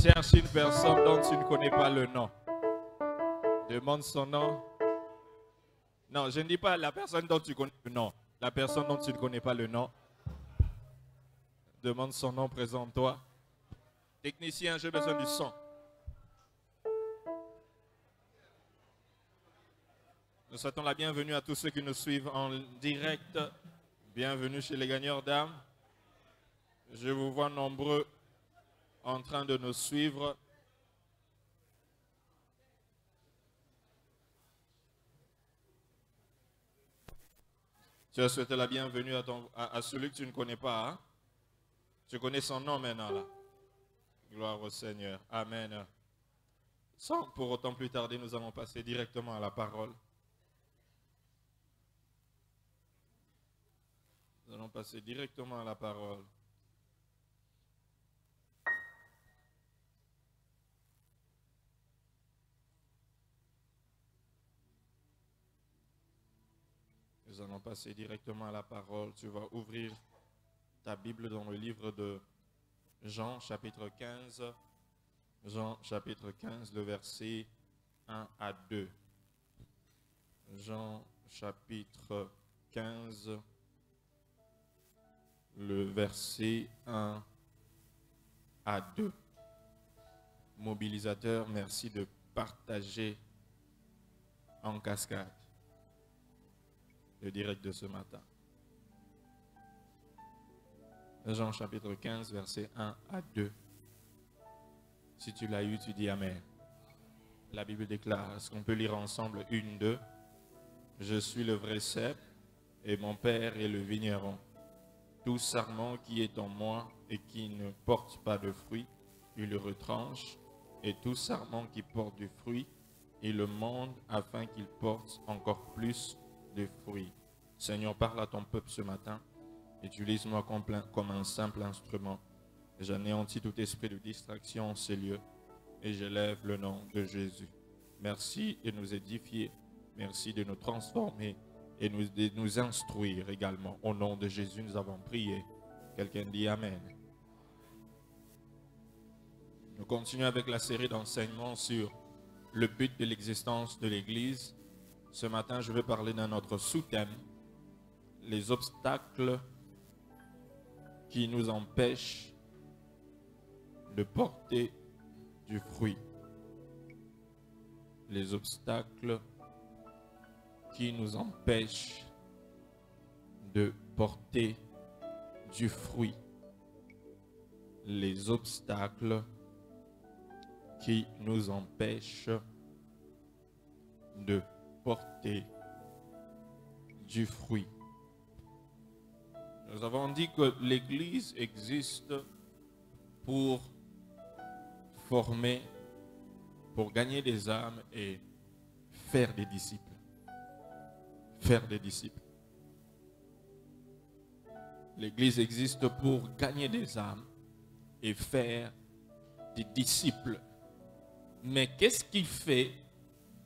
Cherche une personne dont tu ne connais pas le nom. Demande son nom. Non, je ne dis pas la personne dont tu connais le nom. La personne dont tu ne connais pas le nom. Demande son nom, présente-toi. Technicien, j'ai besoin du son. Nous souhaitons la bienvenue à tous ceux qui nous suivent en direct. Bienvenue chez les gagneurs d'âmes. Je vous vois nombreux en train de nous suivre. Tu as souhaité la bienvenue à celui que tu ne connais pas. Hein? Tu connais son nom maintenant là. Gloire au Seigneur. Amen. Sans pour autant plus tarder, nous allons passer directement à la parole. Nous allons passer directement à la parole. Nous allons passer directement à la parole. Tu vas ouvrir ta Bible dans le livre de Jean, chapitre 15. Jean, chapitre 15, le verset 1 à 2. Jean, chapitre 15, le verset 1 à 2. Mobilisateur, merci de partager en cascade le direct de ce matin. Jean chapitre 15, verset 1 à 2. Si tu l'as eu, tu dis Amen. La Bible déclare, est-ce qu'on peut lire ensemble une, deux? Je suis le vrai cep et mon Père est le vigneron. Tout sarment qui est en moi et qui ne porte pas de fruit, il le retranche, et tout sarment qui porte du fruit, il le monde afin qu'il porte encore plus de fruits. Seigneur, parle à ton peuple ce matin. Utilise-moi comme un simple instrument. J'anéantis tout esprit de distraction en ces lieux et j'élève le nom de Jésus. Merci de nous édifier. Merci de nous transformer et de nous instruire également. Au nom de Jésus, nous avons prié. Quelqu'un dit Amen. Nous continuons avec la série d'enseignements sur le but de l'existence de l'Église. Ce matin, je vais parler d'un autre sous-thème, les obstacles qui nous empêchent de porter du fruit. Les obstacles qui nous empêchent de porter du fruit. Les obstacles qui nous empêchent de porter du fruit. Nous avons dit que l'Église existe pour former, pour gagner des âmes et faire des disciples. Faire des disciples. L'Église existe pour gagner des âmes et faire des disciples. Mais qu'est-ce qui fait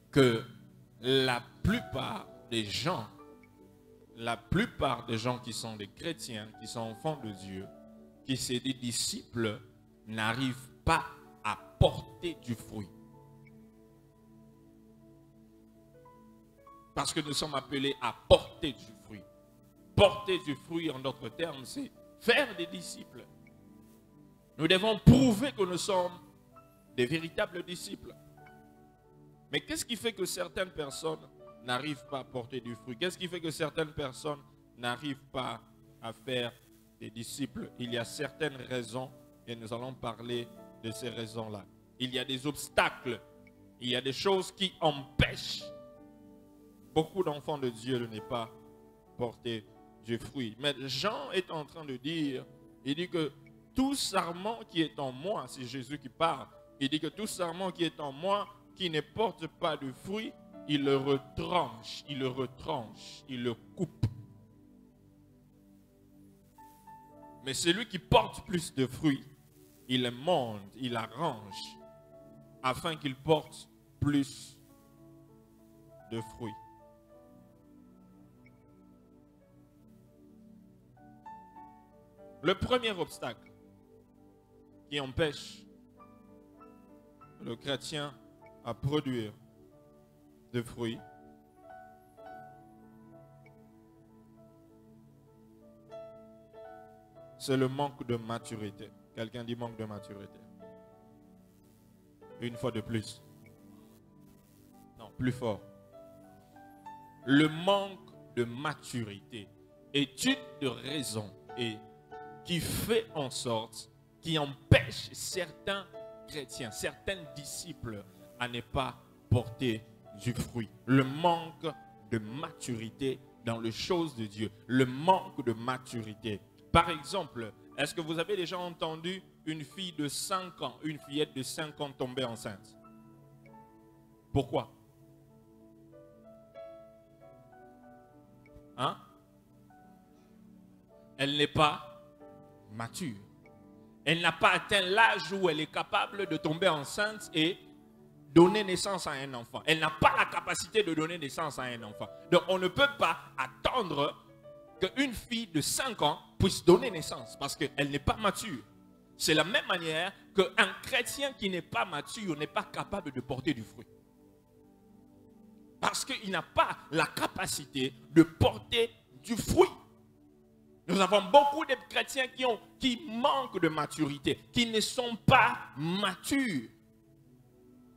que la plupart des gens qui sont des chrétiens, qui sont enfants de Dieu, qui sont des disciples, n'arrivent pas à porter du fruit? Parce que nous sommes appelés à porter du fruit. Porter du fruit, en d'autres termes, c'est faire des disciples. Nous devons prouver que nous sommes des véritables disciples. Mais qu'est-ce qui fait que certaines personnes n'arrivent pas à porter du fruit? Qu'est-ce qui fait que certaines personnes n'arrivent pas à faire des disciples? Il y a certaines raisons et nous allons parler de ces raisons-là. Il y a des obstacles, il y a des choses qui empêchent beaucoup d'enfants de Dieu de ne pas porter du fruit. Mais Jean est en train de dire, il dit que tout sarment qui est en moi, c'est Jésus qui parle, il dit que tout sarment qui est en moi, qui ne porte pas de fruit, il le retranche, il le retranche, il le coupe. Mais celui qui porte plus de fruits, il le monte, il arrange, afin qu'il porte plus de fruits. Le premier obstacle qui empêche le chrétien à produire des fruits, c'est le manque de maturité. Quelqu'un dit manque de maturité. Une fois de plus. Non, plus fort. Le manque de maturité est une de raisons et qui fait en sorte, qui empêche certains chrétiens, certains disciples à ne pas porter du fruit. Le manque de maturité dans les choses de Dieu. Le manque de maturité. Par exemple, est-ce que vous avez déjà entendu une fille de 5 ans, une fillette de 5 ans tomber enceinte? Pourquoi? Hein? Elle n'est pas mature. Elle n'a pas atteint l'âge où elle est capable de tomber enceinte et donner naissance à un enfant. Elle n'a pas la capacité de donner naissance à un enfant. Donc on ne peut pas attendre qu'une fille de 5 ans puisse donner naissance parce qu'elle n'est pas mature. C'est la même manière qu'un chrétien qui n'est pas mature n'est pas capable de porter du fruit. Parce qu'il n'a pas la capacité de porter du fruit. Nous avons beaucoup de chrétiens qui manquent de maturité, qui ne sont pas matures.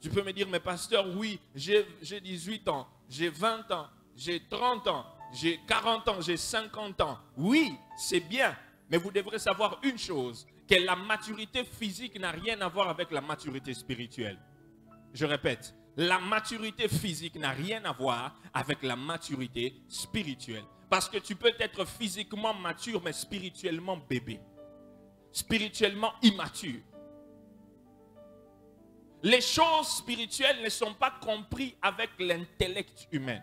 Tu peux me dire, mais pasteur, oui, j'ai 18 ans, j'ai 20 ans, j'ai 30 ans, j'ai 40 ans, j'ai 50 ans. Oui, c'est bien, mais vous devrez savoir une chose, que la maturité physique n'a rien à voir avec la maturité spirituelle. Je répète, la maturité physique n'a rien à voir avec la maturité spirituelle. Parce que tu peux être physiquement mature, mais spirituellement bébé. Spirituellement immature. Les choses spirituelles ne sont pas comprises avec l'intellect humain.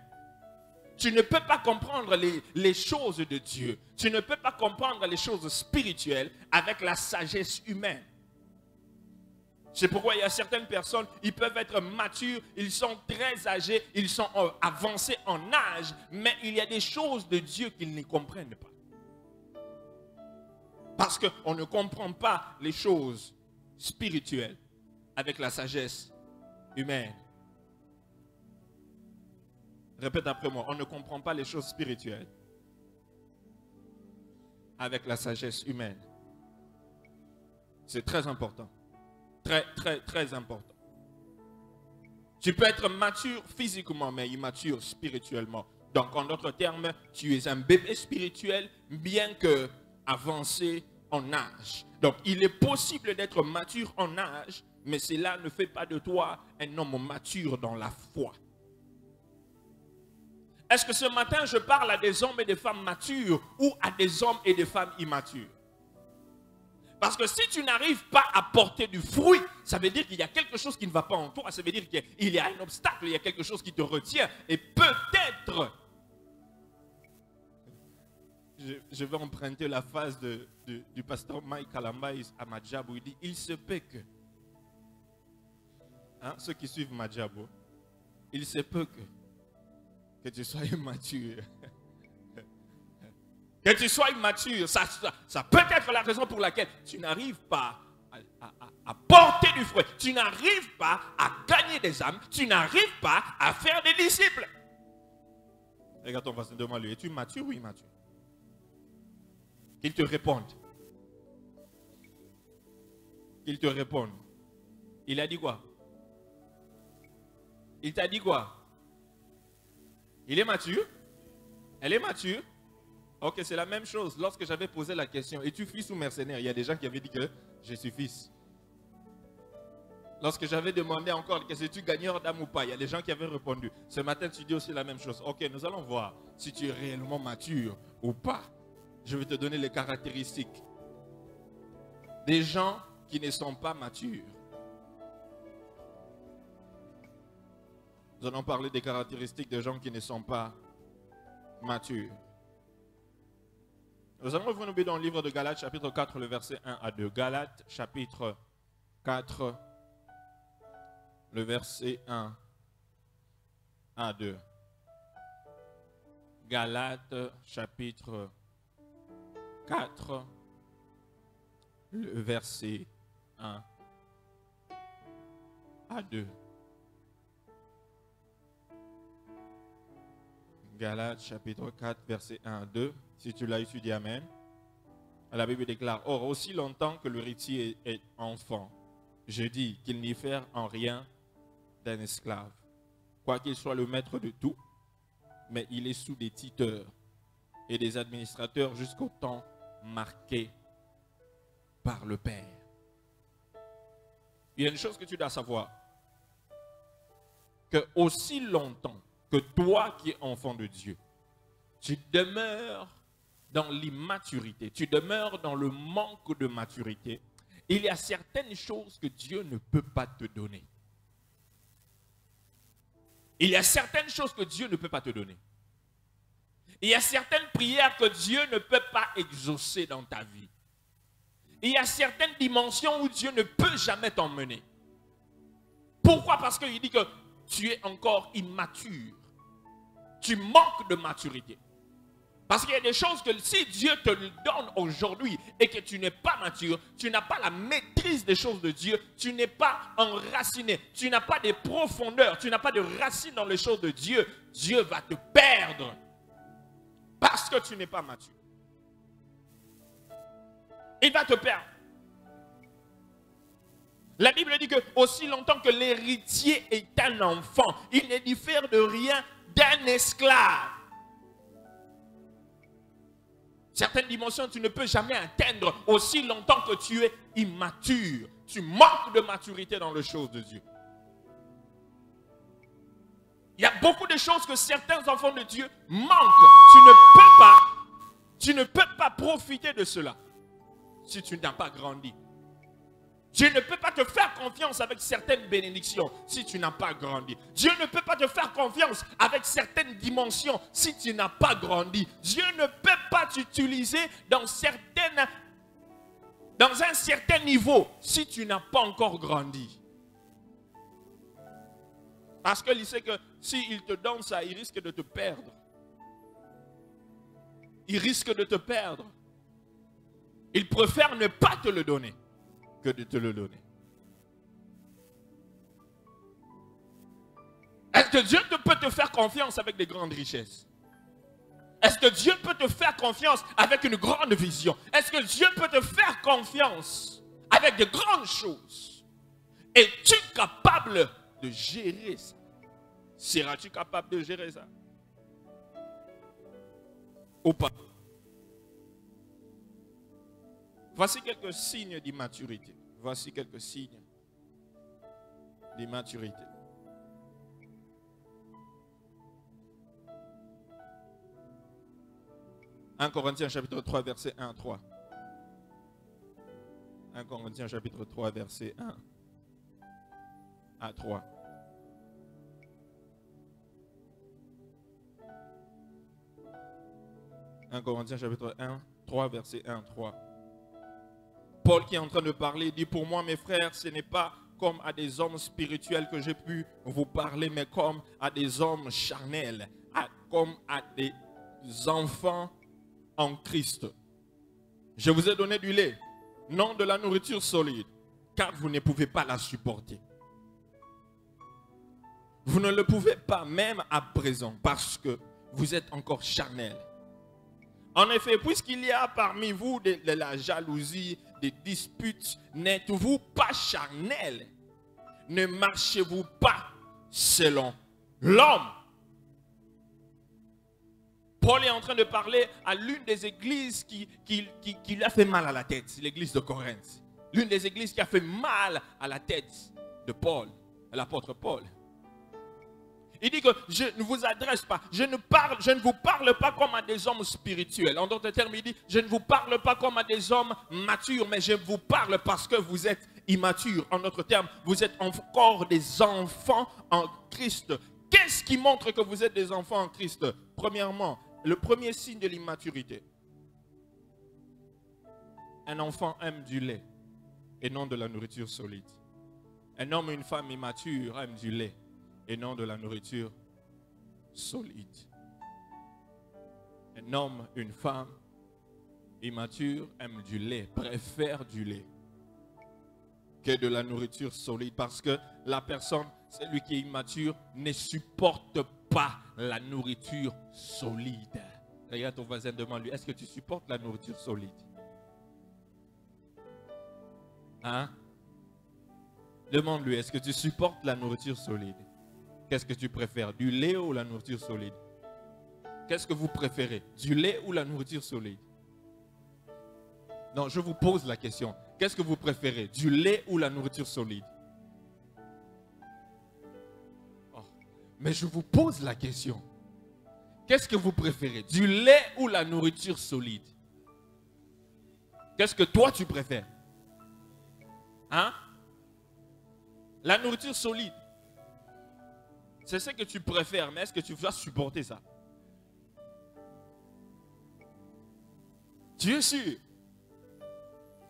Tu ne peux pas comprendre les choses de Dieu. Tu ne peux pas comprendre les choses spirituelles avec la sagesse humaine. C'est pourquoi il y a certaines personnes, ils peuvent être matures, ils sont très âgés, ils sont avancés en âge, mais il y a des choses de Dieu qu'ils ne comprennent pas. Parce qu'on ne comprend pas les choses spirituelles avec la sagesse humaine. Répète après moi, on ne comprend pas les choses spirituelles avec la sagesse humaine. C'est très important. Très, très, très important. Tu peux être mature physiquement, mais immature spirituellement. Donc, en d'autres termes, tu es un bébé spirituel, bien que avancé en âge. Donc, il est possible d'être mature en âge, mais cela ne fait pas de toi un homme mature dans la foi. Est-ce que ce matin, je parle à des hommes et des femmes matures ou à des hommes et des femmes immatures? Parce que si tu n'arrives pas à porter du fruit, ça veut dire qu'il y a quelque chose qui ne va pas en toi. Ça veut dire qu'il y a un obstacle, il y a quelque chose qui te retient. Et peut-être, je vais emprunter la phrase du pasteur Mike Kalambay à Madjabo. Il dit, il se peut que, ceux qui suivent Madjabo, il se peut que tu sois immature. Que tu sois immature, ça peut être la raison pour laquelle tu n'arrives pas à porter du fruit. Tu n'arrives pas à gagner des âmes. Tu n'arrives pas à faire des disciples. Regarde ton voisin, demande-lui, es-tu mature ou immature? Qu'il te réponde. Qu'il te réponde. Il a dit quoi? Il t'a dit quoi? Il est mature? Elle est mature? Ok, c'est la même chose. Lorsque j'avais posé la question, es-tu fils ou mercenaire? Il y a des gens qui avaient dit que je suis fils. Lorsque j'avais demandé encore que es-tu gagneur d'âme ou pas, il y a des gens qui avaient répondu. Ce matin, tu dis aussi la même chose. Ok, nous allons voir si tu es réellement mature ou pas. Je vais te donner les caractéristiques des gens qui ne sont pas matures. Nous allons parler des caractéristiques des gens qui ne sont pas matures. Nous allons revenir dans le livre de Galates, chapitre 4, le verset 1 à 2. Galates, chapitre 4, le verset 1 à 2. Galates, chapitre 4, le verset 1 à à 2. Galates chapitre 4, verset 1 à 2. Si tu l'as étudié, amen. La Bible déclare, or, aussi longtemps que l'héritier est enfant, je dis qu'il n'y fait en rien d'un esclave, quoiqu'il soit le maître de tout, mais il est sous des tuteurs et des administrateurs jusqu'au temps marqué par le Père. Il y a une chose que tu dois savoir, que aussi longtemps que toi qui es enfant de Dieu, tu demeures dans l'immaturité, tu demeures dans le manque de maturité, il y a certaines choses que Dieu ne peut pas te donner. Il y a certaines choses que Dieu ne peut pas te donner. Il y a certaines prières que Dieu ne peut pas exaucer dans ta vie. Il y a certaines dimensions où Dieu ne peut jamais t'emmener. Pourquoi? Parce qu'il dit que tu es encore immature. Tu manques de maturité. Parce qu'il y a des choses que si Dieu te le donne aujourd'hui et que tu n'es pas mature, tu n'as pas la maîtrise des choses de Dieu, tu n'es pas enraciné, tu n'as pas de profondeur, tu n'as pas de racines dans les choses de Dieu, Dieu va te perdre parce que tu n'es pas mature. Il va te perdre. La Bible dit que aussi longtemps que l'héritier est un enfant, il ne diffère de rien d'un esclave. Certaines dimensions, tu ne peux jamais atteindre aussi longtemps que tu es immature. Tu manques de maturité dans les choses de Dieu. Il y a beaucoup de choses que certains enfants de Dieu manquent. Tu ne peux pas profiter de cela si tu n'as pas grandi. Dieu ne peut pas te faire confiance avec certaines bénédictions si tu n'as pas grandi. Dieu ne peut pas te faire confiance avec certaines dimensions si tu n'as pas grandi. Dieu ne peut pas t'utiliser dans un certain niveau si tu n'as pas encore grandi. Parce qu'il sait que s'il te donne ça, il risque de te perdre. Il risque de te perdre. Il préfère ne pas te le donner que de te le donner. Est-ce que Dieu peut te faire confiance avec des grandes richesses? Est-ce que Dieu peut te faire confiance avec une grande vision? Est-ce que Dieu peut te faire confiance avec de grandes choses? Es-tu capable de gérer ça? Seras-tu capable de gérer ça? Ou pas? Voici quelques signes d'immaturité. Voici quelques signes d'immaturité. « 1 Corinthiens chapitre 3 verset 1 à 3. 1 Corinthiens chapitre 3 verset 1 à 3. « 1 Corinthiens chapitre 1, 3 verset 1 à 3. Paul qui est en train de parler dit, pour moi mes frères, ce n'est pas comme à des hommes spirituels que j'ai pu vous parler, mais comme à des hommes charnels, comme à des enfants en Christ. Je vous ai donné du lait, non de la nourriture solide, car vous ne pouvez pas la supporter. Vous ne le pouvez pas même à présent, parce que vous êtes encore charnels. En effet, puisqu'il y a parmi vous de la jalousie, des disputes, n'êtes-vous pas charnels? Ne marchez-vous pas selon l'homme? Paul est en train de parler à l'une des églises qui lui a fait mal à la tête, l'église de Corinthe. L'une des églises qui a fait mal à la tête de Paul, à l'apôtre Paul. Il dit que je ne vous adresse pas, je ne vous parle pas comme à des hommes spirituels. En d'autres termes, il dit, je ne vous parle pas comme à des hommes matures, mais je vous parle parce que vous êtes immatures. En d'autres termes, vous êtes encore des enfants en Christ. Qu'est-ce qui montre que vous êtes des enfants en Christ? Premièrement, le premier signe de l'immaturité. Un enfant aime du lait et non de la nourriture solide. Un homme et une femme immatures aiment du lait et non de la nourriture solide. Un homme, une femme immature aiment du lait, préfèrent du lait que de la nourriture solide. Parce que la personne, celui qui est immature, ne supporte pas la nourriture solide. Regarde ton voisin, demande-lui, est-ce que tu supportes la nourriture solide? Hein? Demande-lui, est-ce que tu supportes la nourriture solide? Qu'est-ce que tu préfères, du lait ou la nourriture solide? Qu'est-ce que vous préférez, du lait ou la nourriture solide? Non, je vous pose la question. Qu'est-ce que vous préférez, du lait ou la nourriture solide? Oh, mais je vous pose la question. Qu'est-ce que vous préférez, du lait ou la nourriture solide? Qu'est-ce que toi tu préfères? Hein? La nourriture solide. C'est ce que tu préfères, mais est-ce que tu vas supporter ça? Tu es sûr?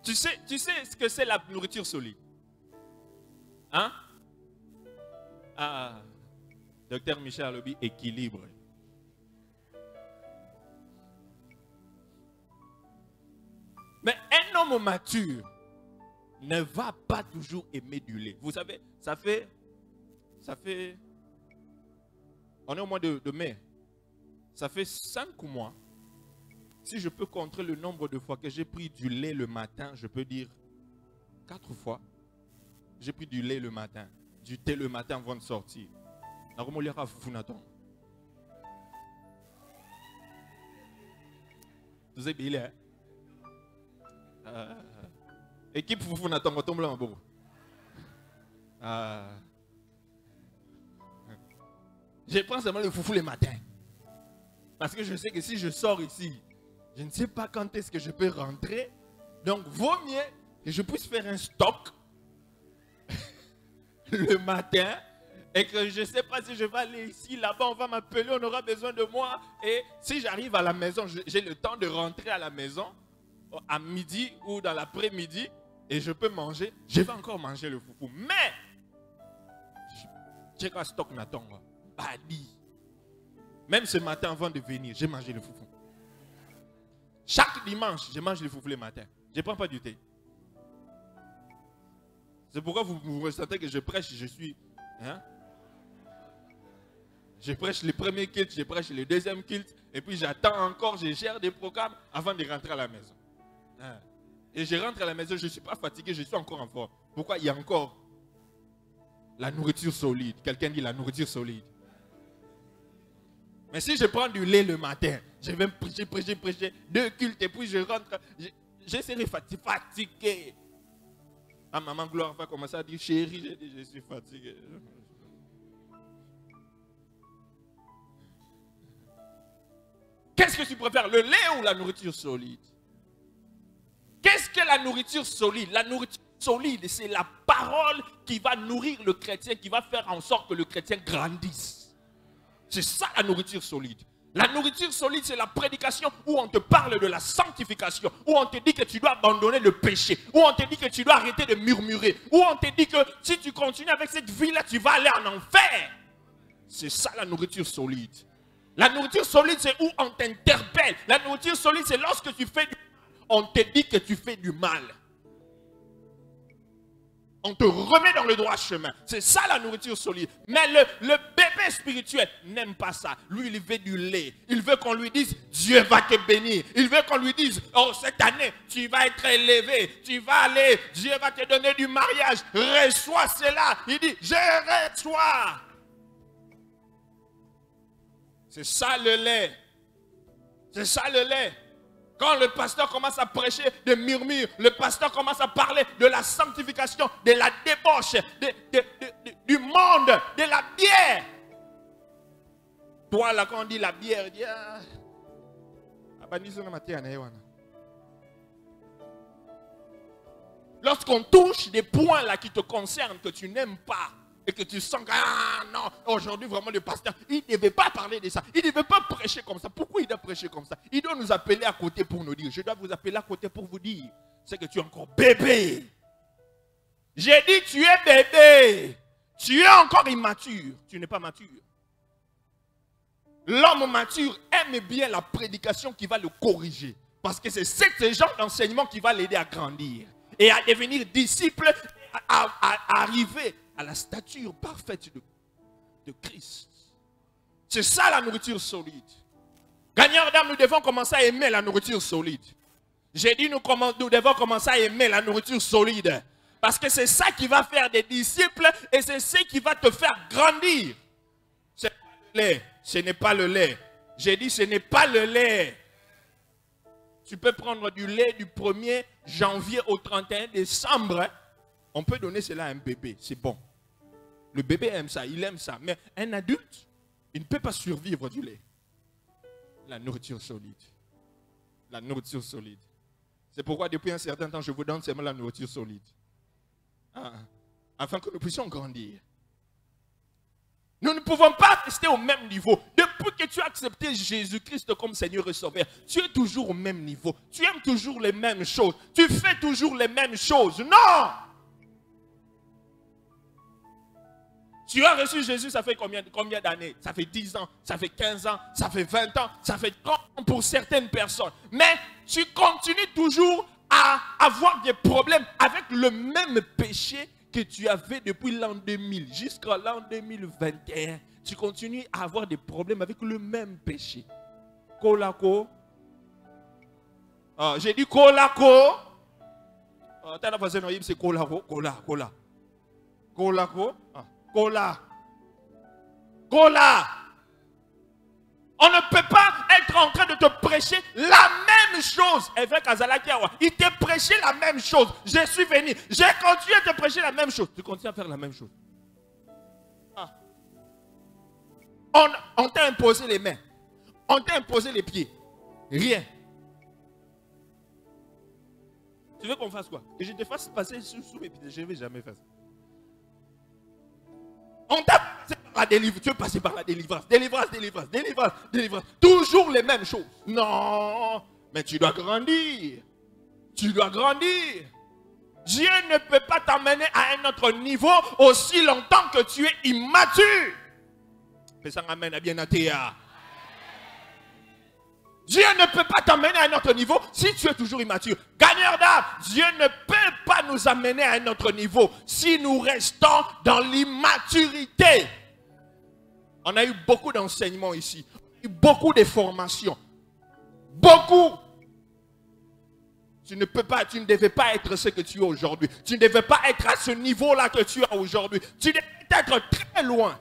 Tu sais ce que c'est la nourriture solide? Hein? Ah, Docteur Michel Alobi, équilibre. Mais un homme mature ne va pas toujours aimer du lait. Vous savez, ça fait, on est au mois de mai. Ça fait 5 mois. Si je peux compter le nombre de fois que j'ai pris du lait le matin, je peux dire 4 fois. J'ai pris du lait le matin, du thé le matin avant de sortir. Vous savez bien, équipe Foufou Naton, tombe là en beau. Je prends seulement le foufou le matin. Parce que je sais que si je sors ici, je ne sais pas quand est-ce que je peux rentrer. Donc, vaut mieux que je puisse faire un stock le matin et que je ne sais pas si je vais aller ici, là-bas, on va m'appeler, on aura besoin de moi. Et si j'arrive à la maison, j'ai le temps de rentrer à la maison à midi ou dans l'après-midi et je peux manger. Je vais encore manger le foufou. Mais, j'ai un stock Naton. Même ce matin avant de venir, j'ai mangé le foufou. Chaque dimanche, je mange le foufou le matin. Je ne prends pas du thé. C'est pourquoi vous ressentez que je prêche, je suis... Hein? Je prêche le premier culte, je prêche le deuxième culte, et puis j'attends encore, je gère des programmes avant de rentrer à la maison. Hein? Et je rentre à la maison, je ne suis pas fatigué, je suis encore en forme. Pourquoi? Il y a encore la nourriture solide. Quelqu'un dit la nourriture solide. Mais si je prends du lait le matin, je vais prêcher 2 cultes et puis je rentre, je serai fatigué. Ah, maman Gloire va commencer à dire, chérie, j'ai dit, je suis fatigué. Qu'est-ce que tu préfères, le lait ou la nourriture solide? Qu'est-ce que la nourriture solide? La nourriture solide, c'est la parole qui va nourrir le chrétien, qui va faire en sorte que le chrétien grandisse. C'est ça la nourriture solide. La nourriture solide, c'est la prédication où on te parle de la sanctification, où on te dit que tu dois abandonner le péché, où on te dit que tu dois arrêter de murmurer, où on te dit que si tu continues avec cette vie-là, tu vas aller en enfer. C'est ça la nourriture solide. La nourriture solide, c'est où on t'interpelle. La nourriture solide, c'est lorsque tu fais du mal, on te dit que tu fais du mal. On te remet dans le droit chemin. C'est ça la nourriture solide. Mais le bébé spirituel n'aime pas ça. Lui, il veut du lait. Il veut qu'on lui dise, Dieu va te bénir. Il veut qu'on lui dise, oh, cette année, tu vas être élevé. Tu vas aller, Dieu va te donner du mariage. Reçois cela. Il dit, je reçois. C'est ça le lait. C'est ça le lait. Quand le pasteur commence à prêcher de murmures, le pasteur commence à parler de la sanctification, de la débauche, du monde, de la bière. Toi, là, quand on dit la bière, dis, lorsqu'on touche des points là qui te concernent, que tu n'aimes pas, et que tu sens que, ah non, aujourd'hui vraiment le pasteur, il ne devait pas parler de ça. Il ne devait pas prêcher comme ça. Pourquoi il doit prêcher comme ça? Il doit nous appeler à côté pour nous dire. Je dois vous appeler à côté pour vous dire. C'est que tu es encore bébé. J'ai dit tu es bébé. Tu es encore immature. Tu n'es pas mature. L'homme mature aime bien la prédication qui va le corriger. Parce que c'est ce genre d'enseignement qui va l'aider à grandir. Et à devenir disciple arriver à la stature parfaite de Christ. C'est ça la nourriture solide. Gagnants d'âme, nous devons commencer à aimer la nourriture solide. J'ai dit nous devons commencer à aimer la nourriture solide. Parce que c'est ça qui va faire des disciples et c'est ce qui va te faire grandir. C'est pas le lait. Ce n'est pas le lait. J'ai dit ce n'est pas le lait. Tu peux prendre du lait du 1er janvier au 31 décembre. Hein. On peut donner cela à un bébé. C'est bon. Le bébé aime ça. Il aime ça. Mais un adulte, il ne peut pas survivre du lait. La nourriture solide. La nourriture solide. C'est pourquoi depuis un certain temps, je vous donne seulement la nourriture solide. Afin que nous puissions grandir. Nous ne pouvons pas rester au même niveau. Depuis que tu as accepté Jésus-Christ comme Seigneur et Sauveur, tu es toujours au même niveau. Tu aimes toujours les mêmes choses. Tu fais toujours les mêmes choses. Non! Tu as reçu Jésus, ça fait combien d'années? Ça fait 10 ans, ça fait 15 ans, ça fait 20 ans, ça fait 30 ans pour certaines personnes. Mais tu continues toujours à avoir des problèmes avec le même péché que tu avais depuis l'an 2000 jusqu'à l'an 2021. Tu continues à avoir des problèmes avec le même péché. Kolako. J'ai dit kolako. T'as la façon de c'est kolako. Kola. Kolako. Kola. On ne peut pas être en train de te prêcher la même chose. Avec Azalakiawa, il t'a prêché la même chose. Je suis venu. J'ai continué à te prêcher la même chose. Tu continues à faire la même chose. On t'a imposé les mains. On t'a imposé les pieds. Rien. Tu veux qu'on fasse quoi? Que je te fasse passer sous mes pieds. Je ne vais jamais faire ça. On t'a passé par la délivrance. Tu veux passer par la délivrance. Délivrance. Toujours les mêmes choses. Non. Mais tu dois grandir. Tu dois grandir. Dieu ne peut pas t'amener à un autre niveau aussi longtemps que tu es immature. Fais ça, amen, à bien à Théa. Dieu ne peut pas t'amener à un autre niveau si tu es toujours immature. Gagneur d'âme, Dieu ne peut pas nous amener à un autre niveau si nous restons dans l'immaturité. On a eu beaucoup d'enseignements ici, beaucoup de formations. Beaucoup. Tu ne devais pas être ce que tu es aujourd'hui. Tu ne devais pas être à ce niveau-là que tu as aujourd'hui. Tu devais être très loin.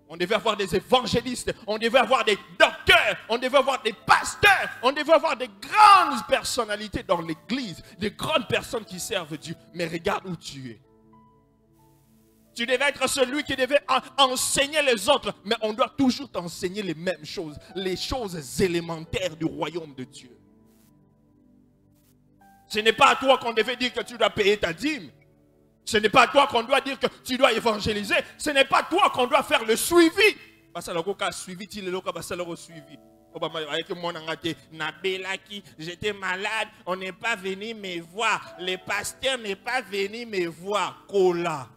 On devait avoir des évangélistes, on devait avoir des docteurs, on devait avoir des pasteurs, on devait avoir des grandes personnalités dans l'église, des grandes personnes qui servent Dieu. Mais regarde où tu es. Tu devais être celui qui devait enseigner les autres, mais on doit toujours t'enseigner les mêmes choses, les choses élémentaires du royaume de Dieu. Ce n'est pas à toi qu'on devait dire que tu dois payer ta dîme. Ce n'est pas à toi qu'on doit dire que tu dois évangéliser. Ce n'est pas à toi qu'on doit faire le suivi. Parce que suivi, j'étais malade, on n'est pas venu me voir. Les pasteurs n'est pas venu me voir. Kola.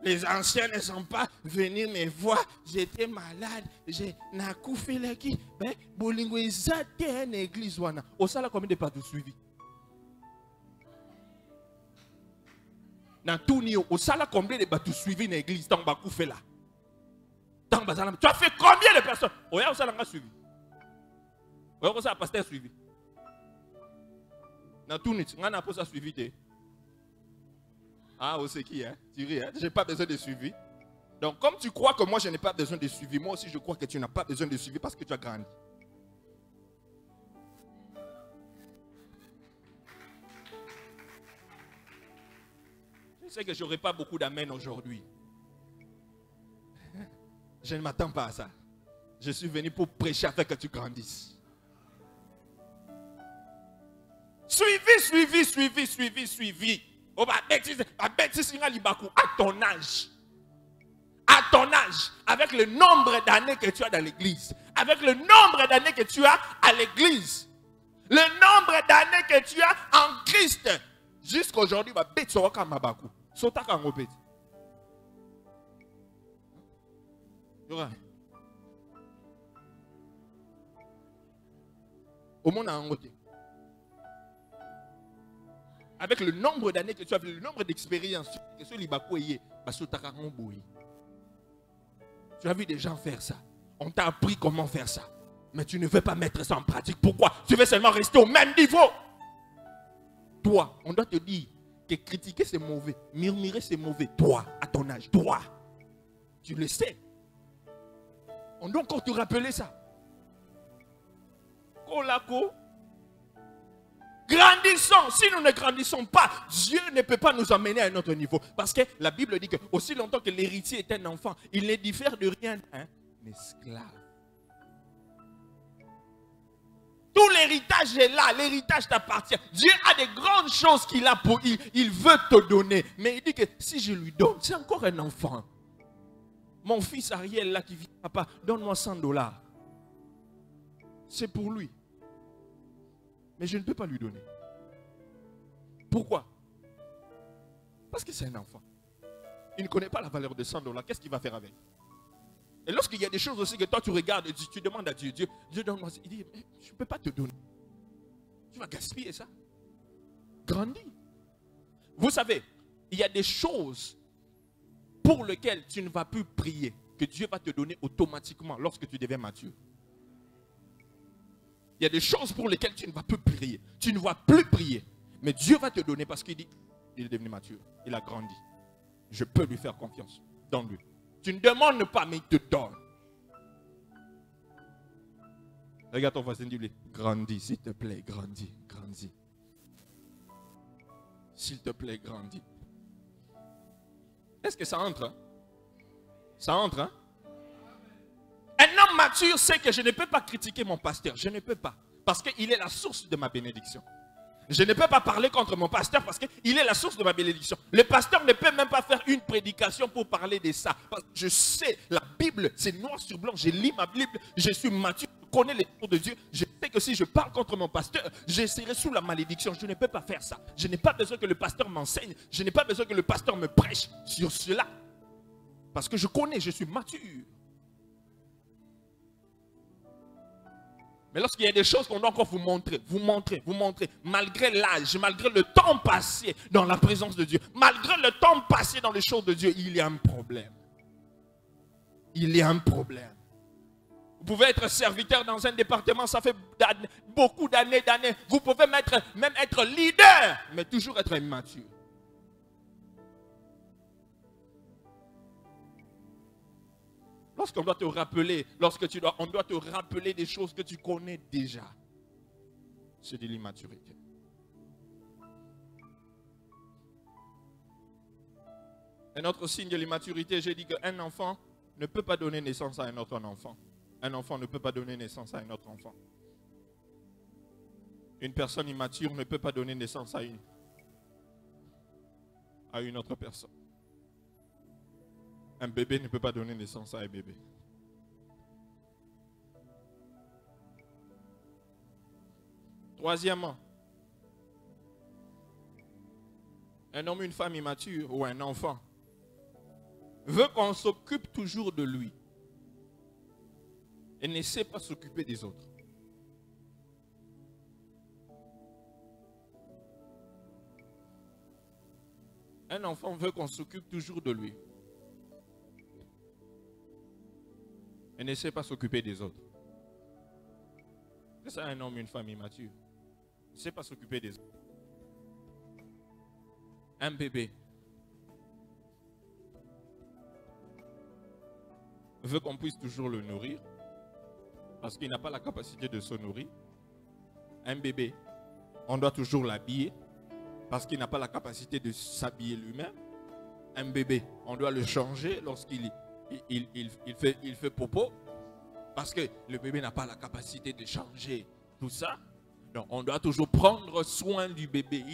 Les anciens ne sont pas venus me voir. J'étais malade. J'ai nakoufé qui. Ben, bolingo izate une église wana. Au sala combien de pas de suivi? Dans tout niveau, au sala combien de pas de suivi une église tant bakoufé là. Tant bazala. Tu as fait combien de personnes? Oya au sala nga suivi. Oya au sala pasteur suivi. Dans tout niveau, nga na pas ça suivi te. Ah, c'est qui, hein? Tu ris, hein? Je n'ai pas besoin de suivi. Donc, comme tu crois que moi, je n'ai pas besoin de suivi, moi aussi, je crois que tu n'as pas besoin de suivi parce que tu as grandi. Je sais que je n'aurai pas beaucoup d'amen aujourd'hui. Je ne m'attends pas à ça. Je suis venu pour prêcher afin que tu grandisses. Suivi. Oh, à ton âge. À ton âge. Avec le nombre d'années que tu as dans l'église. Avec le nombre d'années que tu as à l'église. Le nombre d'années que tu as en Christ. Jusqu'à aujourd'hui, ma bête sera comme ma bakou. Sota comme ma bête. Au monde en côté. Avec le nombre d'années que tu as, le nombre d'expériences que ce Libako est, tu as vu des gens faire ça. On t'a appris comment faire ça. Mais tu ne veux pas mettre ça en pratique. Pourquoi? Tu veux seulement rester au même niveau. Toi, on doit te dire que critiquer c'est mauvais. Murmurer c'est mauvais. Toi, à ton âge, toi. Tu le sais. On doit encore te rappeler ça. Kolako. Grandissons. Si nous ne grandissons pas, Dieu ne peut pas nous emmener à un autre niveau. Parce que la Bible dit que aussi longtemps que l'héritier est un enfant, il ne diffère de rien d'un esclave. Tout l'héritage est là, l'héritage t'appartient. Dieu a des grandes choses qu'il a pour il veut te donner. Mais il dit que si je lui donne, c'est encore un enfant. Mon fils Ariel là qui vit, papa, donne-moi $100. C'est pour lui. Mais je ne peux pas lui donner. Pourquoi? Parce que c'est un enfant. Il ne connaît pas la valeur de $100. Qu'est-ce qu'il va faire avec? Et lorsqu'il y a des choses aussi que toi tu regardes, tu demandes à Dieu, Dieu donne-moi. Il dit, je ne peux pas te donner. Tu vas gaspiller ça. Grandis. Vous savez, il y a des choses pour lesquelles tu ne vas plus prier, que Dieu va te donner automatiquement lorsque tu deviens mature. Il y a des choses pour lesquelles tu ne vas plus prier. Tu ne vas plus prier. Mais Dieu va te donner parce qu'il dit, il est devenu mature. Il a grandi. Je peux lui faire confiance. Donne-lui. Tu ne demandes pas, mais il te donne. Regarde ton voisin, dis-lui, grandis, s'il te plaît, grandis, grandis. S'il te plaît, grandis. Est-ce que ça entre? Hein? Ça entre, hein? Un homme mature sait que je ne peux pas critiquer mon pasteur. Je ne peux pas. Parce qu'il est la source de ma bénédiction. Je ne peux pas parler contre mon pasteur parce qu'il est la source de ma bénédiction. Le pasteur ne peut même pas faire une prédication pour parler de ça. Parce que je sais, la Bible, c'est noir sur blanc. Je lis ma Bible, je suis mature, je connais les choses de Dieu. Je sais que si je parle contre mon pasteur, je serai sous la malédiction. Je ne peux pas faire ça. Je n'ai pas besoin que le pasteur m'enseigne. Je n'ai pas besoin que le pasteur me prêche sur cela. Parce que je connais, je suis mature. Mais lorsqu'il y a des choses qu'on doit encore vous montrer, malgré l'âge, malgré le temps passé dans la présence de Dieu, malgré le temps passé dans les choses de Dieu, il y a un problème. Il y a un problème. Vous pouvez être serviteur dans un département, ça fait beaucoup d'années. Vous pouvez même être leader, mais toujours être immature. Lorsqu'on doit te rappeler, on doit te rappeler des choses que tu connais déjà. C'est de l'immaturité. Un autre signe de l'immaturité, j'ai dit qu'un enfant ne peut pas donner naissance à un autre enfant. Un enfant ne peut pas donner naissance à un autre enfant. Une personne immature ne peut pas donner naissance à une autre personne. Un bébé ne peut pas donner naissance à un bébé. Troisièmement, un homme ou une femme immature ou un enfant veut qu'on s'occupe toujours de lui et ne sait pas s'occuper des autres. Un enfant veut qu'on s'occupe toujours de lui et ne sait pas s'occuper des autres. C'est ça un homme, une femme immature. Ne sait pas s'occuper des autres. Un bébé veut qu'on puisse toujours le nourrir parce qu'il n'a pas la capacité de se nourrir. Un bébé, on doit toujours l'habiller parce qu'il n'a pas la capacité de s'habiller lui-même. Un bébé, on doit le changer lorsqu'il fait popo parce que le bébé n'a pas la capacité de changer tout ça. Donc on doit toujours prendre soin du bébé.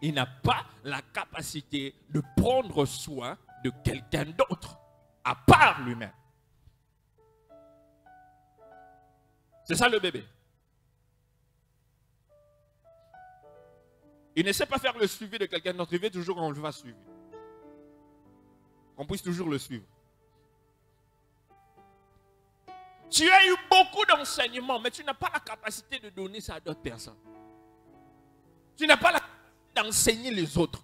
Il n'a pas la capacité de prendre soin de quelqu'un d'autre à part lui-même. C'est ça le bébé. Il ne sait pas faire le suivi de quelqu'un d'autre. Il veut toujours qu'on le fasse suivre. Qu'on puisse toujours le suivre. Tu as eu beaucoup d'enseignements, mais tu n'as pas la capacité de donner ça à d'autres personnes. Tu n'as pas la capacité d'enseigner les autres.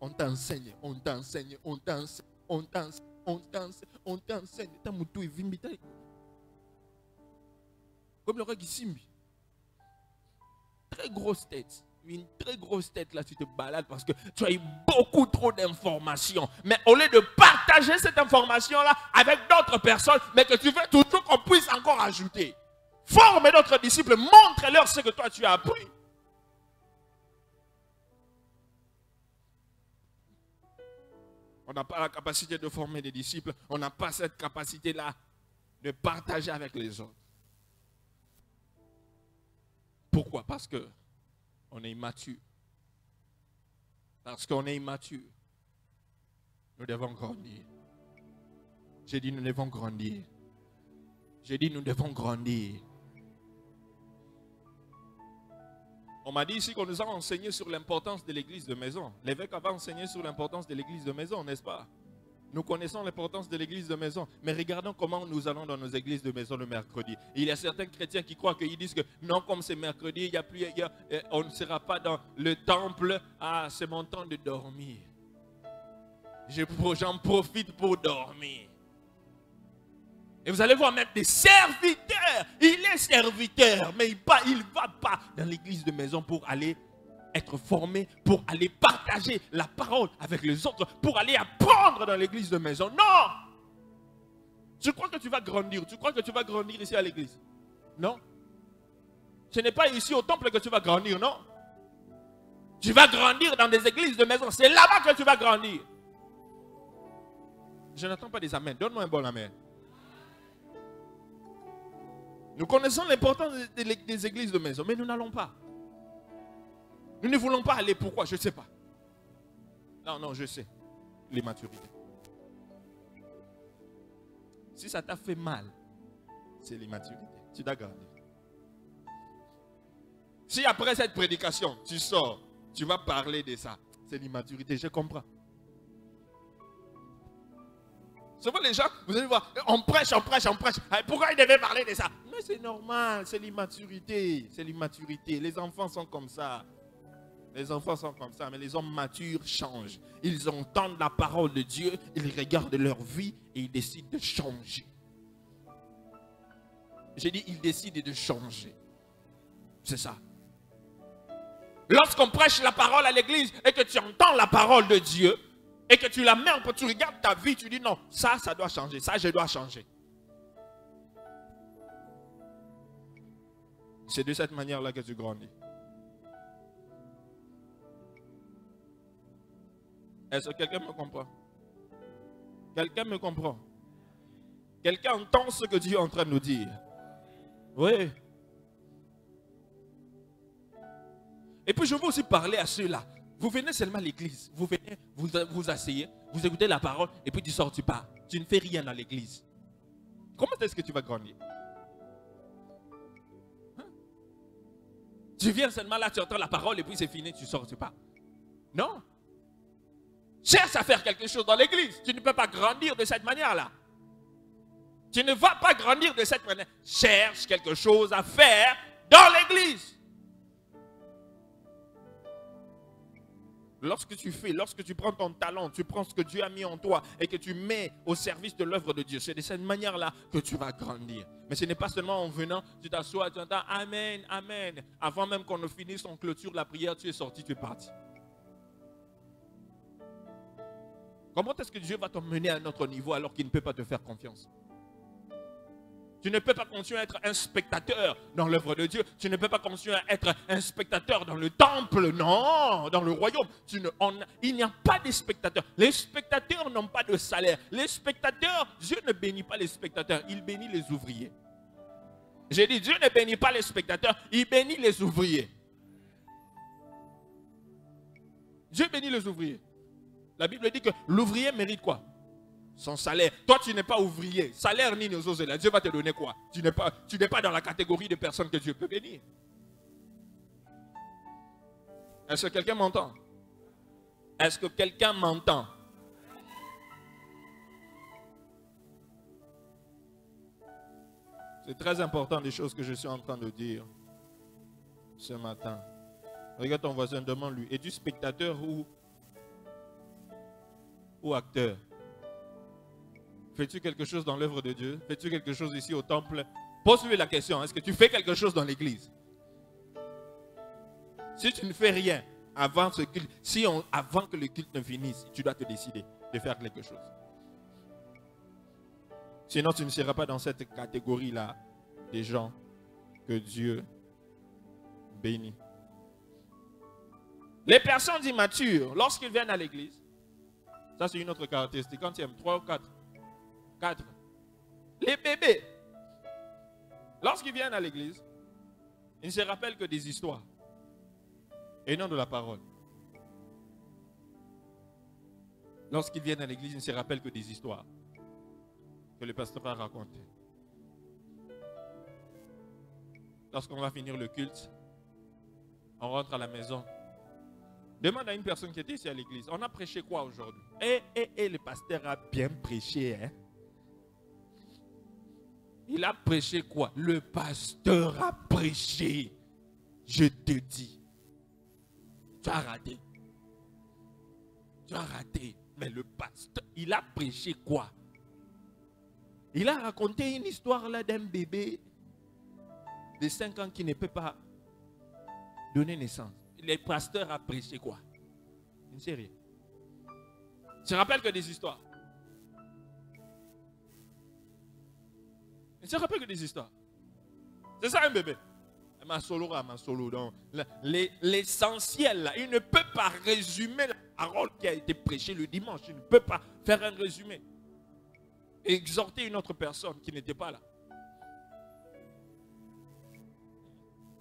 On t'enseigne, on t'enseigne, on t'enseigne, on t'enseigne, on t'enseigne, on t'enseigne. Comme le roi Simbi. Très grosse tête. Une très grosse tête là, tu te balades parce que tu as eu beaucoup trop d'informations. Mais au lieu de partager cette information là avec d'autres personnes, mais que tu veux toujours qu'on puisse encore ajouter. Forme d'autres disciples, montre-leur ce que toi tu as appris. On n'a pas la capacité de former des disciples, on n'a pas cette capacité là de partager avec les autres. Pourquoi? Parce que on est immature. Parce qu'on est immature. Nous devons grandir. J'ai dit nous devons grandir. J'ai dit nous devons grandir. On m'a dit ici qu'on nous a enseigné sur l'importance de l'église de maison. L'évêque avait enseigné sur l'importance de l'église de maison, n'est-ce pas? Nous connaissons l'importance de l'église de maison, mais regardons comment nous allons dans nos églises de maison le mercredi. Il y a certains chrétiens qui croient qu'ils disent que non, comme c'est mercredi, on ne sera pas dans le temple. Ah, c'est mon temps de dormir. J'en profite pour dormir. Et vous allez voir même des serviteurs. Il est serviteur, mais il ne va pas dans l'église de maison pour aller être formé, pour aller partager la parole avec les autres, pour aller apprendre dans l'église de maison. Non! Tu crois que tu vas grandir? Tu crois que tu vas grandir ici à l'église? Non? Ce n'est pas ici au temple que tu vas grandir, non? Tu vas grandir dans des églises de maison. C'est là-bas que tu vas grandir. Je n'attends pas des amens. Donne-moi un bon amen. Nous connaissons l'importance des églises de maison, mais nous n'allons pas. Nous ne voulons pas aller. Pourquoi? Je ne sais pas. Non, je sais. L'immaturité. Si ça t'a fait mal, c'est l'immaturité. Tu dois garder. Si après cette prédication, tu sors, tu vas parler de ça, c'est l'immaturité. Je comprends. Souvent les gens, vous allez voir, on prêche. Pourquoi ils devaient parler de ça? Mais c'est normal, c'est l'immaturité. C'est l'immaturité. Les enfants sont comme ça. Les enfants sont comme ça, mais les hommes matures changent. Ils entendent la parole de Dieu, ils regardent leur vie et ils décident de changer. J'ai dit, ils décident de changer. C'est ça. Lorsqu'on prêche la parole à l'église et que tu entends la parole de Dieu et que tu la mets en place, tu regardes ta vie, tu dis non, ça doit changer, ça je dois changer. C'est de cette manière-là que tu grandis. Est-ce que quelqu'un me comprend? Quelqu'un me comprend? Quelqu'un entend ce que Dieu est en train de nous dire? Oui. Et puis je veux aussi parler à ceux-là. Vous venez seulement à l'église. Vous venez, vous asseyez, vous écoutez la parole et puis tu sors, tu pars. Tu ne fais rien dans l'église. Comment est-ce que tu vas grandir? Hein? Tu viens seulement là, tu entends la parole et puis c'est fini, tu sors, tu pars. Non. Cherche à faire quelque chose dans l'église. Tu ne peux pas grandir de cette manière-là. Tu ne vas pas grandir de cette manière. Cherche quelque chose à faire dans l'église. Lorsque tu prends ton talent, tu prends ce que Dieu a mis en toi et que tu mets au service de l'œuvre de Dieu, c'est de cette manière-là que tu vas grandir. Mais ce n'est pas seulement en venant, tu t'assois, tu entends Amen, Amen. Avant même qu'on ne finisse, on clôture la prière, tu es sorti, tu es parti. Comment est-ce que Dieu va t'emmener à un autre niveau alors qu'il ne peut pas te faire confiance? Tu ne peux pas continuer à être un spectateur dans l'œuvre de Dieu. Tu ne peux pas continuer à être un spectateur dans le temple. Non, dans le royaume. Il n'y a pas de spectateurs. Les spectateurs n'ont pas de salaire. Les spectateurs, Dieu ne bénit pas les spectateurs. Il bénit les ouvriers. J'ai dit, Dieu ne bénit pas les spectateurs. Il bénit les ouvriers. Dieu bénit les ouvriers. La Bible dit que l'ouvrier mérite quoi? Son salaire. Toi, tu n'es pas ouvrier. Salaire ni nos autres. Dieu va te donner quoi? Tu n'es pas dans la catégorie de personnes que Dieu peut bénir. Est-ce que quelqu'un m'entend? Est-ce que quelqu'un m'entend? C'est très important des choses que je suis en train de dire ce matin. Regarde ton voisin, demande-lui, es-tu spectateur ou acteur? Fais-tu quelque chose dans l'œuvre de Dieu? Fais-tu quelque chose ici au temple? Pose-lui la question, est-ce que tu fais quelque chose dans l'église? Si tu ne fais rien avant ce culte, avant que le culte ne finisse, tu dois te décider de faire quelque chose. Sinon, tu ne seras pas dans cette catégorie-là des gens que Dieu bénit. Les personnes immatures, lorsqu'ils viennent à l'église, ça c'est une autre caractéristique. Quand il y a 3 ou 4. 4. Les bébés, lorsqu'ils viennent à l'église, ils ne se rappellent que des histoires et non de la parole. Lorsqu'ils viennent à l'église, ils ne se rappellent que des histoires que le pasteur a racontées. Lorsqu'on va finir le culte, on rentre à la maison. Demande à une personne qui était ici à l'église, on a prêché quoi aujourd'hui? Le pasteur a bien prêché. Hein? Il a prêché quoi? Le pasteur a prêché. Je te dis. Tu as raté. Tu as raté. Mais le pasteur, il a prêché quoi? Il a raconté une histoire là d'un bébé de 5 ans qui ne peut pas donner naissance. Le pasteur a prêché quoi? Il ne sait rien. Il se rappelle que des histoires. Il ne se rappelle que des histoires. C'est ça un bébé. Ma solo. Donc, l'essentiel là, il ne peut pas résumer la parole qui a été prêchée le dimanche. Il ne peut pas faire un résumé. Et exhorter une autre personne qui n'était pas là.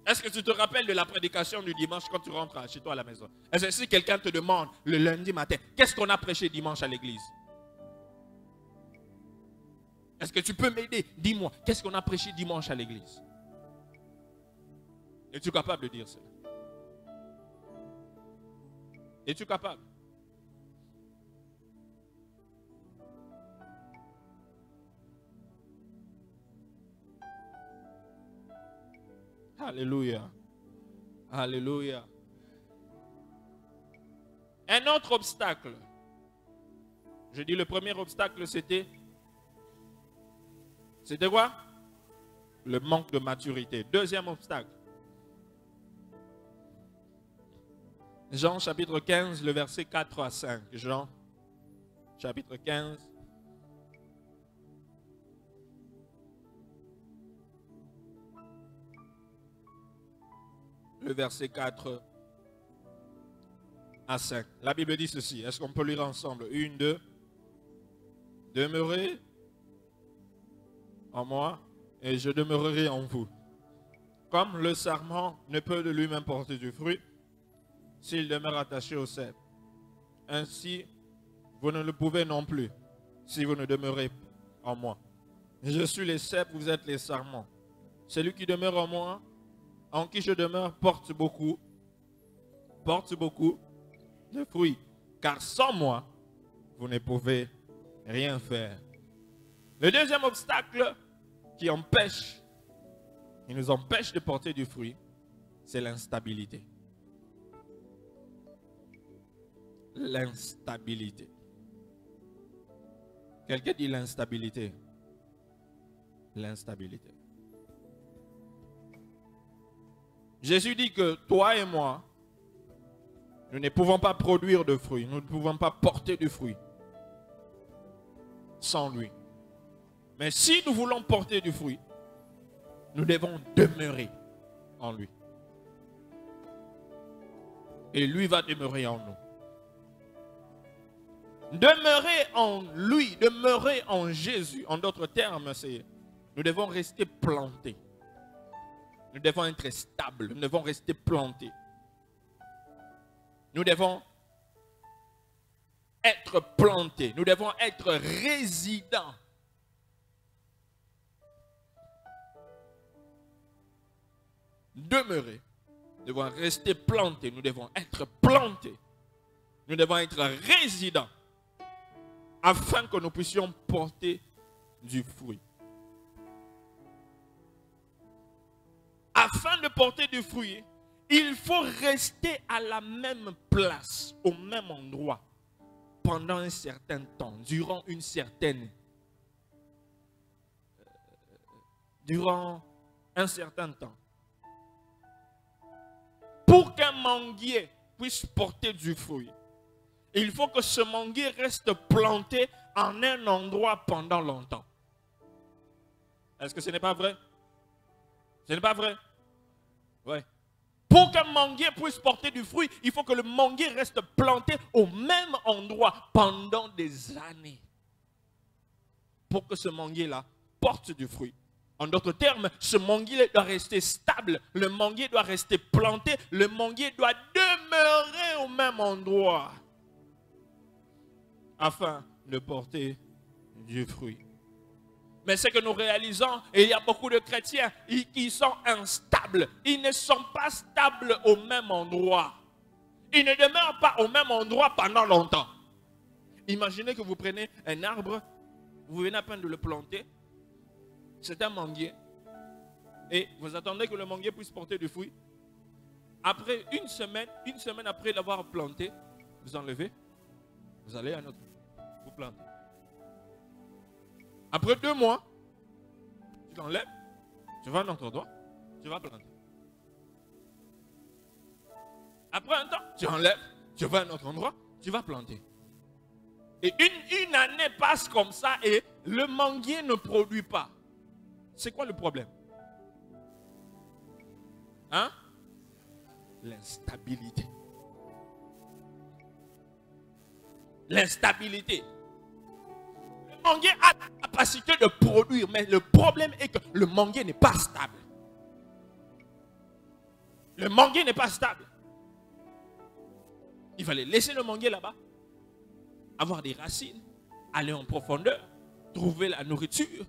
Est-ce que tu te rappelles de la prédication du dimanche quand tu rentres chez toi à la maison? Est-ce que si quelqu'un te demande le lundi matin, qu'est-ce qu'on a prêché dimanche à l'église? Est-ce que tu peux m'aider? Dis-moi, qu'est-ce qu'on a prêché dimanche à l'église? Es-tu capable de dire cela? Es-tu capable? Alléluia. Alléluia. Un autre obstacle. Je dis le premier obstacle, c'était quoi? Le manque de maturité. Deuxième obstacle. Jean chapitre 15, le verset 4 à 5. Jean chapitre 15. Le verset 4 à 5. La Bible dit ceci. Est-ce qu'on peut lire ensemble? 1, 2. Demeurez en moi et je demeurerai en vous. Comme le sarment ne peut de lui-même porter du fruit s'il demeure attaché au cep. Ainsi, vous ne le pouvez non plus si vous ne demeurez en moi. Je suis les cèpes, vous êtes les sarments. Celui qui demeure en moi, en qui je demeure, porte beaucoup de fruits. Car sans moi, vous ne pouvez rien faire. Le deuxième obstacle qui nous empêche de porter du fruit, c'est l'instabilité. L'instabilité. Quelqu'un dit l'instabilité. L'instabilité. Jésus dit que toi et moi, nous ne pouvons pas produire de fruits. Nous ne pouvons pas porter de fruits sans lui. Mais si nous voulons porter du fruit, nous devons demeurer en lui. Et lui va demeurer en nous. Demeurer en lui, demeurer en Jésus, en d'autres termes, c'est nous devons rester plantés. Nous devons être stables, nous devons rester plantés. Nous devons être plantés, nous devons être résidents. Demeurer, nous devons rester plantés, nous devons être plantés. Nous devons être résidents afin que nous puissions porter du fruit. Afin de porter du fruit, Il faut rester à la même place, au même endroit, pendant un certain temps, durant un certain temps. Pour qu'un manguier puisse porter du fruit, il faut que ce manguier reste planté en un endroit pendant longtemps. Est-ce que ce n'est pas vrai? Ce n'est pas vrai? Oui. Pour qu'un manguier puisse porter du fruit, il faut que le manguier reste planté au même endroit pendant des années. Pour que ce manguier-là porte du fruit. En d'autres termes, ce manguier doit rester stable, le manguier doit rester planté, le manguier doit demeurer au même endroit afin de porter du fruit. Mais ce que nous réalisons, et il y a beaucoup de chrétiens qui sont instables. Ils ne sont pas stables au même endroit. Ils ne demeurent pas au même endroit pendant longtemps. Imaginez que vous prenez un arbre, vous venez à peine de le planter. C'est un manguier. Et vous attendez que le manguier puisse porter du fruit. Après une semaine après l'avoir planté, vous enlevez, vous allez à un autre, vous plantez. Après 2 mois, tu l'enlèves, tu vas à un autre endroit, tu vas planter. Après un temps, tu enlèves, tu vas à un autre endroit, tu vas planter. Et une année passe comme ça et le manguier ne produit pas. C'est quoi le problème? Hein? L'instabilité. L'instabilité. Le manguier a la capacité de produire, mais le problème est que le manguier n'est pas stable. Le manguier n'est pas stable. Il fallait laisser le manguier là-bas, avoir des racines, aller en profondeur, trouver la nourriture,